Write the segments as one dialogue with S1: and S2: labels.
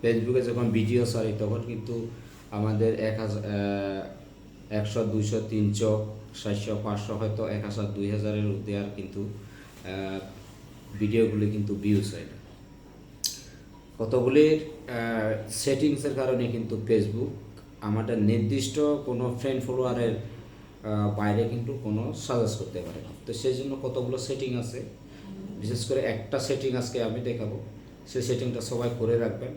S1: ফেসবুকে যখন ভিডিও ছাড়ি তখন কিন্তু আমাদের 100, 200, 300, 400, 500, হয়তো 1000, 2000-এর দেওয়ার কিন্তু ভিডিওগুলি কিন্তু ভিউজ হয় না। কতগুলির সেটিংসের কারণে কিন্তু ফেসবুক আমাদের নির্দিষ্ট কোনো ফ্রেন্ড ফলোয়ারের বাইরে কিন্তু কোনো সাজেস্ট করতে পারে না। তো সেই জন্য কতগুলো সেটিং আছে, বিশেষ করে একটা সেটিং আজকে আমি দেখাবো। সেই সেটিংটা সবাই করে রাখবেন,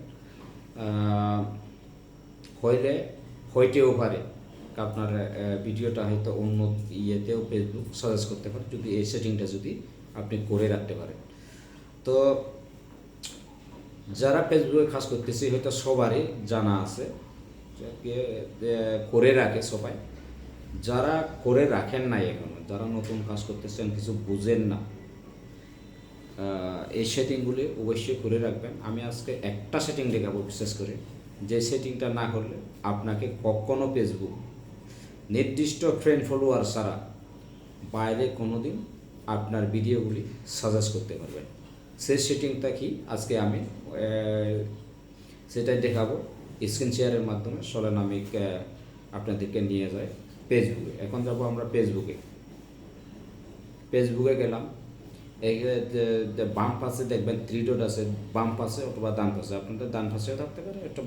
S1: হইতেও পারে আপনার ভিডিওটা হয়তো অন্য ইয়েতেও ফেসবুক সাজেস্ট করতে পারে যদি এই সেটিংটা যদি আপনি করে রাখতে পারেন। তো যারা ফেসবুকে কাজ করতেছে হয়তো সবারই জানা আছে, করে রাখে সবাই। যারা করে রাখেন নাই এখনো, যারা নতুন কাজ করতেছেন, কিছু বুঝেন না, এই সেটিংগুলি অবশ্যই করে রাখবেন। আমি আজকে একটা সেটিং দেখাবো বিশেষ করে, যে সেটিংটা না করলে আপনাকে কখনো ফেসবুক নির্দিষ্ট ফ্রেন্ড ফলোয়ার ছাড়া বাইরে কোনো দিন আপনার ভিডিওগুলি সাজেস্ট করতে পারবেন। সেই সেটিংটা কি আজকে আমি সেটাই দেখাবো স্ক্রিন শেয়ারের মাধ্যমে। চলেন আমি আপনাদেরকে নিয়ে যাই ফেসবুকে। এখন যাব আমরা ফেসবুকে গেলাম। এই বাম পাশে দেখবেন 3 ডট আছে, বাম পাশে অথবা ডান পাশে। আপনাদের ডান পাশেও থাকতে পারে, একটা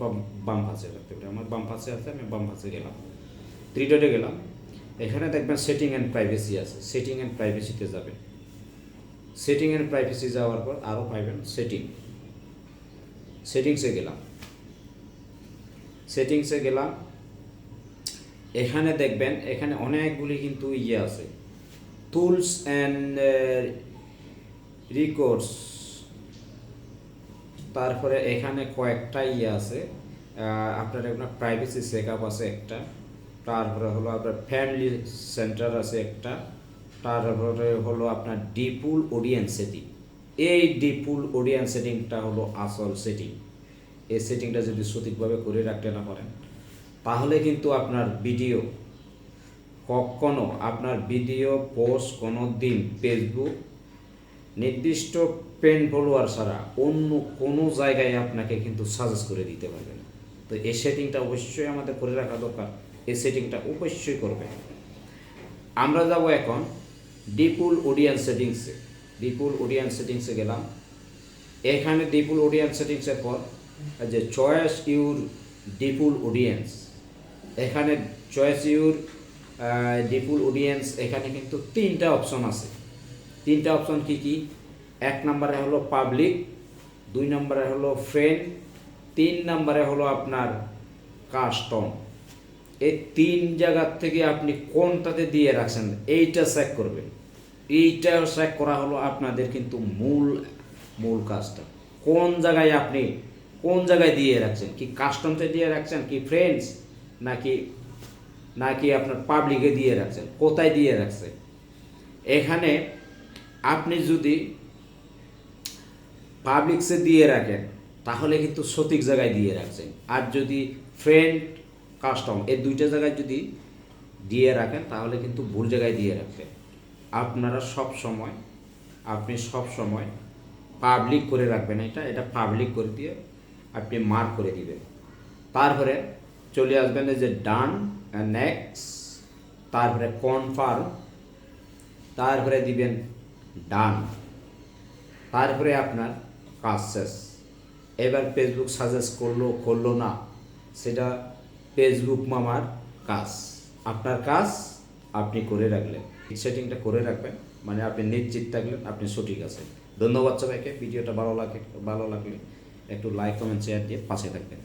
S1: বাম পাশে থাকতে পারে। আমার বাম পাশে আছে, আমি বাম পাশে গেলাম, 3 ডটে গেলাম। এখানে দেখবেন সেটিং অ্যান্ড প্রাইভেসি আছে, সেটিং অ্যান্ড প্রাইভেসিতে যাবেন। সেটিং অ্যান্ড প্রাইভেসি যাওয়ার পর আরও পাইবেন সেটিংসে গেলাম। এখানে দেখবেন এখানে অনেকগুলি কিন্তু ইয়ে আছে, টুলস অ্যান্ড রিকোর্ডস। তারপরে এখানে কয়েকটা ইয়ে আছে, আপনার একটা প্রাইভেসি চেকআপ আছে একটা, তারপরে হলো আপনার ফ্যামিলি সেন্টার আছে একটা, তারপরে হলো আপনার ডিপুল অডিয়েন্স সেটিং। এই ডিপুল অডিয়েন্স সেটিংটা হলো আসল সেটিং। এই সেটিংটা যদি সঠিকভাবে করে রাখতে না পারেন তাহলে কিন্তু আপনার ভিডিও পোস্ট কোনো দিন ফেসবুক নির্দিষ্ট ফ্রেন্ড ফলোয়ার ছাড়া অন্য কোনো জায়গায় আপনাকে কিন্তু সাজেস্ট করে দিতে পারবে না। তো এই সেটিংটা অবশ্যই আমাদের করে রাখা দরকার, এই সেটিংটা অবশ্যই করবে। আমরা যাব এখন ডিপুল অডিয়েন্স সেটিংসে গেলাম। এখানে ডিপুল অডিয়েন্স সেটিংসের পর যে চয়েস ইউর ডিপুল অডিয়েন্স, এখানে চয়েস ইউর ডিপুল অডিয়েন্স, এখানে কিন্তু 3টা অপশন আছে। 3টা অপশন কি? 1 নম্বরে হলো পাবলিক, 2 নম্বরে হলো ফ্রেন্ড, 3 নম্বরে হলো আপনার কাস্টম। এই 3 জায়গার থেকে আপনি কোনটাতে দিয়ে রাখছেন এইটা চেক করবেন। এইটা চেক করা হলো আপনাদের কিন্তু মূল কাজটা। কোন জায়গায় দিয়ে রাখছেন, কি কাস্টমতে দিয়ে রাখছেন, কি ফ্রেন্ডস, নাকি আপনার পাবলিকে দিয়ে রাখছেন, কোথায় দিয়ে রাখছেন। এখানে আপনি যদি পাবলিকসে দিয়ে রাখেন তাহলে কিন্তু সঠিক জায়গায় দিয়ে রাখছেন, আর যদি ফ্রেন্ড কাস্টম এই 2টা জায়গায় যদি দিয়ে রাখেন তাহলে কিন্তু ভুল জায়গায় দিয়ে রাখবেন। আপনি সব সময় পাবলিক করে রাখবেন, এটা পাবলিক করে দিয়ে আপনি মার্ক করে দিবেন। তারপরে চলে আসবেন এই যে ডান, নেক্সট, তারপরে কনফার্ম, তারপরে দিবেন ডান, তারপরে আপনার কাজ শেষ। এবার ফেসবুক সাজেস্ট করলো না, সেটা ফেসবুক মামার কাজ। আপনার কাজ আপনি করে রাখলেন, সেটিংটা করে রাখবেন, মানে আপনি নিশ্চিত থাকলেন আপনি সঠিক আছেন। ধন্যবাদ সবাইকে। ভিডিওটা ভালো লাগলে একটু লাইক, কমেন্ট, শেয়ার দিয়ে পাশে থাকবেন।